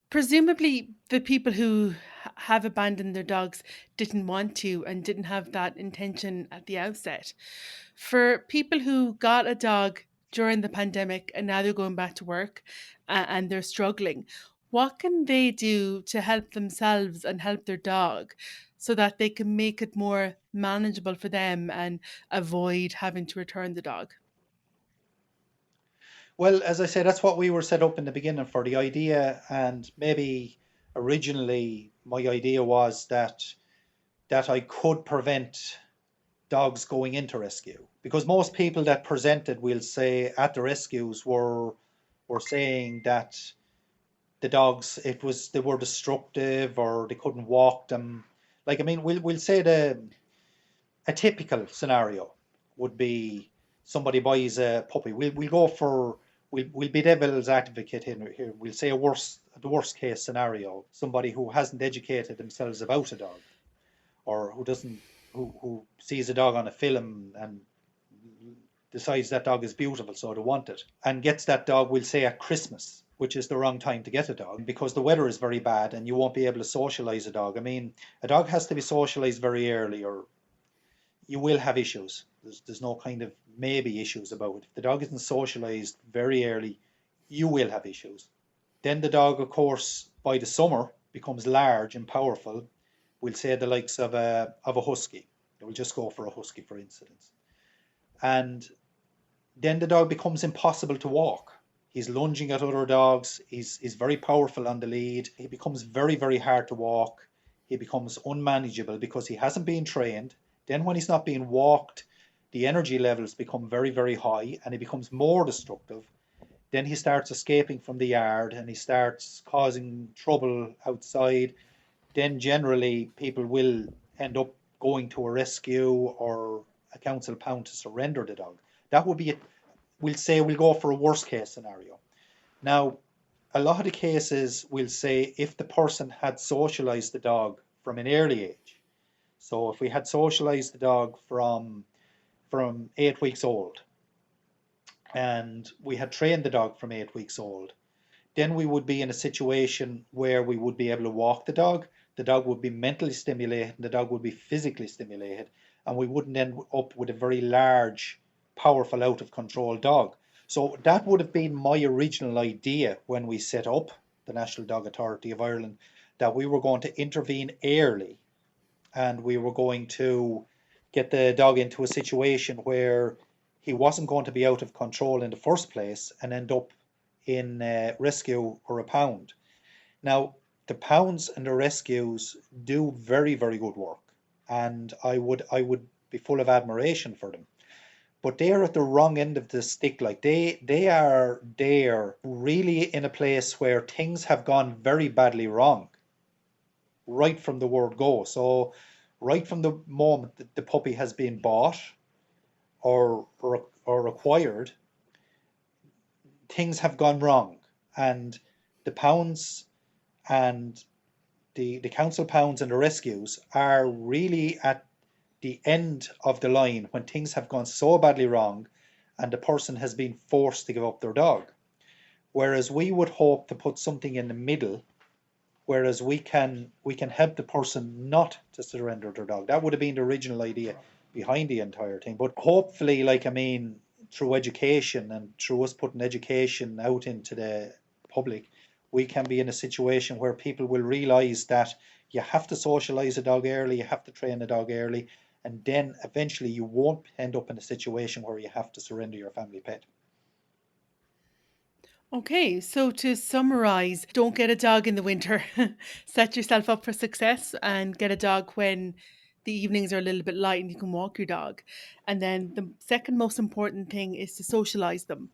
Presumably, the people who have abandoned their dogs didn't want to and didn't have that intention at the outset. For people who got a dog during the pandemic and now they're going back to work and they're struggling, what can they do to help themselves and help their dog so that they can make it more manageable for them and avoid having to return the dog? Well, as I say, that's what we were set up in the beginning for the idea, and maybe originally my idea was that I could prevent dogs going into rescue, because most people that presented, will say, at the rescues were saying that the dogs, it was, they were destructive or they couldn't walk them. Like, I mean, we'll say a typical scenario would be somebody buys a puppy. We'll go for, we'll be devil's advocate here. We'll say the worst case scenario: somebody who hasn't educated themselves about a dog, or who doesn't, who sees a dog on a film and decides that dog is beautiful, so they want it, and gets that dog, we'll say, at Christmas, which is the wrong time to get a dog because the weather is very bad and you won't be able to socialize a dog. I mean, a dog has to be socialized very early, or you will have issues. There's no kind of maybe issues about it. If the dog isn't socialized very early, you will have issues. Then the dog, of course, by the summer becomes large and powerful. We'll say the likes of a husky. We'll just go for a husky for instance. And then the dog becomes impossible to walk. He's lunging at other dogs. He's very powerful on the lead. He becomes very, very hard to walk. He becomes unmanageable because he hasn't been trained. Then, when he's not being walked, the energy levels become very, very high and he becomes more destructive. Then he starts escaping from the yard and he starts causing trouble outside. Then, generally, people will end up going to a rescue or a council pound to surrender the dog. That would be it. We'll say we'll go for a worst case scenario. Now, a lot of the cases will say if the person had socialized the dog from an early age. So if we had socialized the dog from 8 weeks old, and we had trained the dog from 8 weeks old, then we would be in a situation where we would be able to walk the dog would be mentally stimulated, the dog would be physically stimulated, and we wouldn't end up with a very large, powerful, out of control dog. So that would have been my original idea when we set up the National Dog Authority of Ireland, that we were going to intervene early and we were going to get the dog into a situation where he wasn't going to be out of control in the first place and end up in rescue or a pound. Now, the pounds and the rescues do very, very good work, and I would be full of admiration for them. But they're at the wrong end of the stick. Like, they are there really in a place where things have gone very badly wrong right from the word go. So right from the moment that the puppy has been bought or acquired, things have gone wrong, and the pounds and the council pounds and the rescues are really at the end of the line when things have gone so badly wrong and the person has been forced to give up their dog. Whereas we would hope to put something in the middle, whereas we can help the person not to surrender their dog. That would have been the original idea behind the entire thing. But hopefully, like, I mean, through education and through us putting education out into the public, we can be in a situation where people will realize that you have to socialize a dog early, you have to train a dog early, and then eventually you won't end up in a situation where you have to surrender your family pet. Okay, so to summarize, don't get a dog in the winter. Set yourself up for success and get a dog when the evenings are a little bit light and you can walk your dog. And then the second most important thing is to socialize them.